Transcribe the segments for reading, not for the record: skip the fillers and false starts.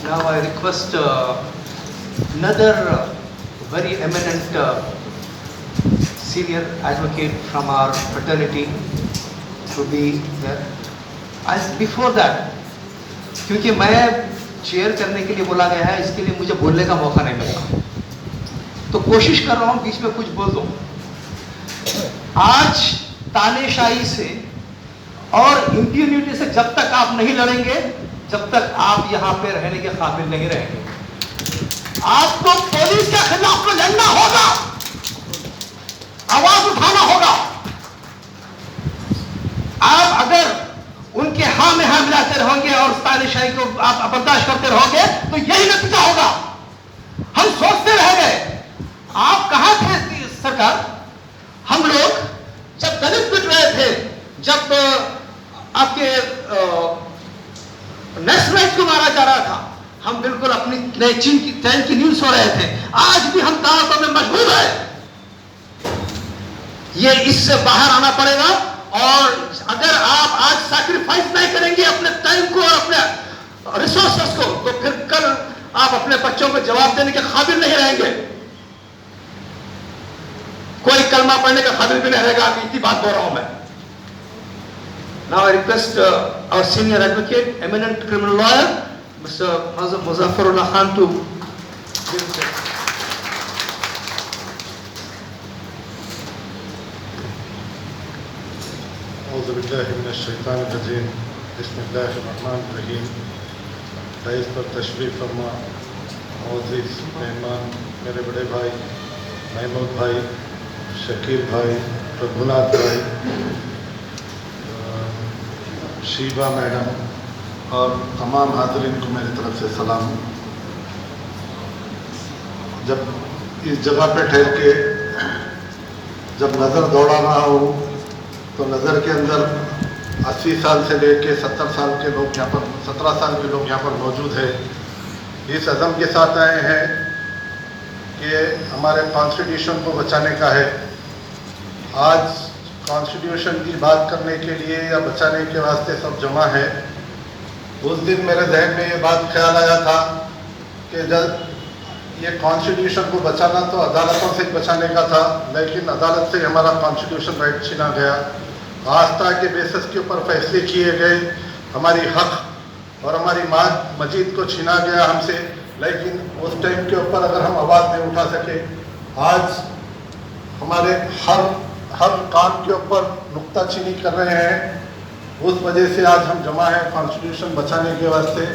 Now I request another very eminent senior advocate from our fraternity to be there. As before that, क्योंकि मैं chair करने के लिए बोला गया है, इसके लिए मुझे बोलने का मौका नहीं मिला, तो कोशिश कर रहा हूँ बीच में कुछ बोल दूँ। आज तानेशाही से और इंप्यूनिटी से जब तक आप नहीं लड़ेंगे, जब तक आप यहाँ पे रहने के काबिल नहीं रहेंगे। आपको पुलिस के खिलाफ लड़ना होगा, आवाज उठाना होगा। आप अगर उनके हाँ में हाँ मिलाते रहोगे और तानेशाही को आप बर्दाश्त करते रहोगे तो यही नतीजा होगा। हम सोचते रह गए, आप कहां थे सरकार? हम लोग जब दलित पिट रहे थे, जब आपके नेशनलाइट को मारा जा रहा था, हम बिल्कुल अपनी चैन की नींद सो रहे थे। आज भी हम दावतों में मजबूर है। ये इससे बाहर आना पड़ेगा, और अगर आप आज सैक्रिफाइस नहीं करेंगे अपने टाइम को और अपने रिसोर्सेस को, तो फिर कल आप अपने बच्चों को जवाब देने के काबिल नहीं रहेंगे। कोई कलमा पढ़ने का काबिल भी नहीं रहेगा। इतनी बात बोल रहा हूं मैं। Now I request our senior advocate, eminent criminal lawyer, Mr. Muzaffarullah Khan, to give his speech. औज़ु बिल्लाहि मिनश शैतानिर रजीम, बिस्मिल्लाहिर रहमानिर रहीम। रईस पर तशरीफ़ फरमा, मोअज़्ज़िज़ मेहमान, मेरे बड़े भाई महमूद भाई, शकील भाई, रघुनाथ भाई, शीबा मैडम और तमाम हाज़रीन को मेरी तरफ से सलाम। जब इस जगह पे ठहर के जब नज़र दौड़ा रहा हूँ, तो नज़र के अंदर 80 साल से लेके 70 साल के लोग यहाँ पर, 17 साल के लोग यहाँ पर मौजूद है। इस अज़म के साथ आए हैं कि हमारे कॉन्स्टिट्यूशन को बचाने का है। आज कॉन्स्टिट्यूशन की बात करने के लिए या बचाने के वास्ते सब जमा है। उस दिन मेरे जहन में ये बात ख्याल आया था कि जब ये कॉन्स्टिट्यूशन को बचाना तो अदालतों से बचाने का था, लेकिन अदालत से हमारा कॉन्स्टिट्यूशन राइट छीना गया। आस्था के बेसिस के ऊपर फैसले किए गए, हमारी हक और हमारी मस्जिद को छीना गया हमसे। लेकिन उस टाइम के ऊपर अगर हम आवाज़ नहीं उठा सके, आज हमारे हर काम के ऊपर नुक्ताचीनी कर रहे हैं। उस वजह से आज हम जमा हैं कॉन्स्टिट्यूशन बचाने के वास्ते।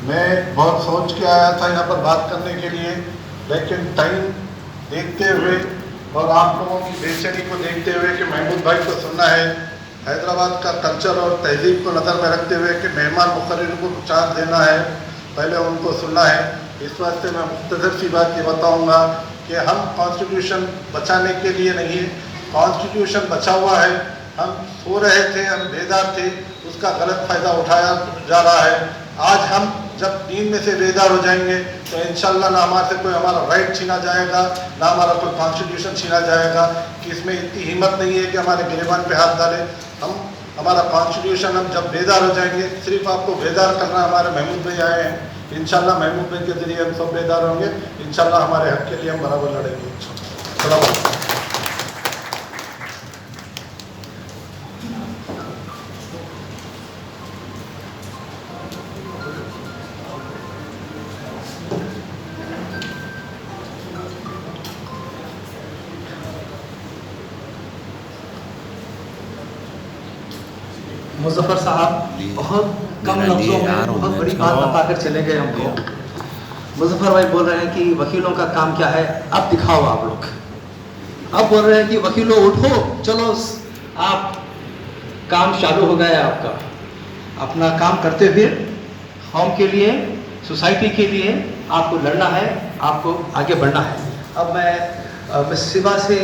मैं बहुत सोच के आया था यहाँ पर बात करने के लिए, लेकिन टाइम देखते हुए और आप लोगों की बेचैनी को देखते हुए कि महमूद भाई को सुनना है, हैदराबाद का कल्चर और तहजीब को नज़र में रखते हुए कि मेहमान मुकर्रर को चांस देना है, पहले उनको सुनना है। इस वास्ते मैं मुख्तसर सी बात ये बताऊँगा कि हम कॉन्स्टिट्यूशन बचाने के लिए नहीं, कॉन्स्टिट्यूशन बचा हुआ है। हम सो रहे थे, हम बेदार थे, उसका गलत फ़ायदा उठाया जा रहा है। आज हम जब नींद में से बेदार हो जाएंगे तो इंशाल्लाह ना हमारे से कोई हमारा राइट छीना जाएगा, ना हमारा कोई कॉन्स्टिट्यूशन छीना जाएगा। कि इसमें इतनी हिम्मत नहीं है कि हमारे गिरबान पे हाथ डालें। हमारा कॉन्स्टिट्यूशन हम जब बेदार हो जाएंगे, सिर्फ आपको बेदार करना हमारे महमूद भाई आए हैं। इंशाल्लाह महमूद भाई के ज़रिए हम सब बेदार होंगे। इंशाल्लाह हमारे हक़ के लिए हम बराबर लड़ेंगे। मुज़फ़्फ़र साहब बहुत कम लफ्ज़ों में बहुत बड़ी बात बताकर चले गए हमको। मुज़फ़्फ़र भाई बोल रहे हैं कि वकीलों का काम क्या है, अब दिखाओ आप लोग। अब बोल रहे हैं कि वकीलों उठो, चलो आप काम चालू हो गया है आपका। अपना काम करते हुए कौम के लिए, सोसाइटी के लिए आपको लड़ना है, आपको आगे बढ़ना है। अब मैं शिवा से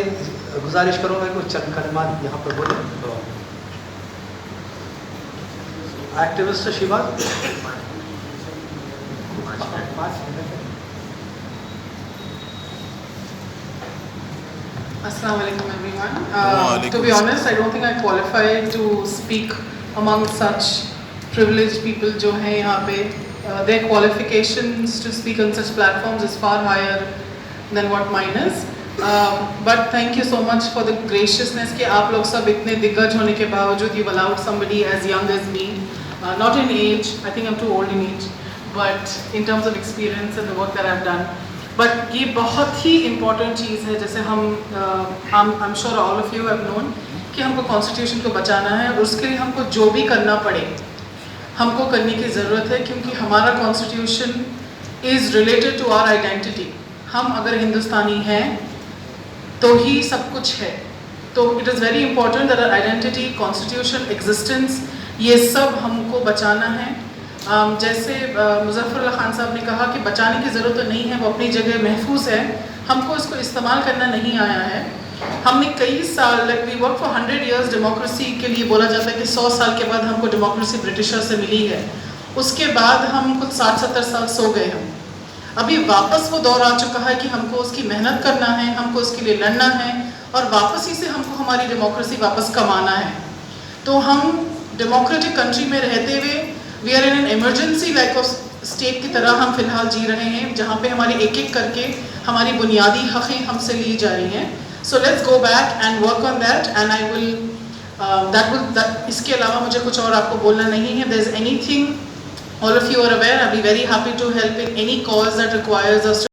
गुजारिश करूँगा कि चंद कलमात यहाँ पर बोले। तो activist Shiva, Assalamu alaikum everyone. To be honest, I don't think I qualify to speak among such privileged people जो हैं यहाँ पे their qualifications to speak on such platforms is far higher than what mine is. But thank you so much for the graciousness कि आप लोग सब इतने दिग्गज होने के बावजूद you've allowed somebody as young as me, not in age, I think I'm too old in age, but in terms of experience and the work that I've done. But ये बहुत ही important चीज़ है, जैसे I'm sure all of you have known कि हमको constitution को बचाना है और उसके लिए हमको जो भी करना पड़े हमको करने की ज़रूरत है, क्योंकि हमारा constitution is related to our identity. हम अगर हिंदुस्तानी हैं तो ही सब कुछ है। तो it is very important that identity, constitution, existence, ये सब हमको बचाना है। जैसे मुज़फ़्फ़रुल्लाह खान साहब ने कहा कि बचाने की ज़रूरत तो नहीं है, वो अपनी जगह महफूज है, हमको इसको इस्तेमाल करना नहीं आया है। हमने कई साल we work for 100 years democracy के लिए, बोला जाता है कि 100 साल के बाद हमको डेमोक्रेसी ब्रिटिशर से मिली है, उसके बाद हम कुछ 60-70 साल सो गए। हम अभी वापस वो दौर आ चुका है कि हमको उसकी मेहनत करना है, हमको उसके लिए लड़ना है और वापस ही से हमको हमारी डेमोक्रेसी वापस कमाना है। तो हम डेमोक्रेटिक कंट्री में रहते हुए we are in an emergency like of state की तरह हम फिलहाल जी रहे हैं, जहाँ पे हमारी एक एक करके हमारी बुनियादी हक़ें हमसे ली जा रही हैं। So let's go back and work on that, and I will इसके अलावा मुझे कुछ और आपको बोलना नहीं है। There's anything all of you are aware, I'll be very happy to help in any cause that requires us to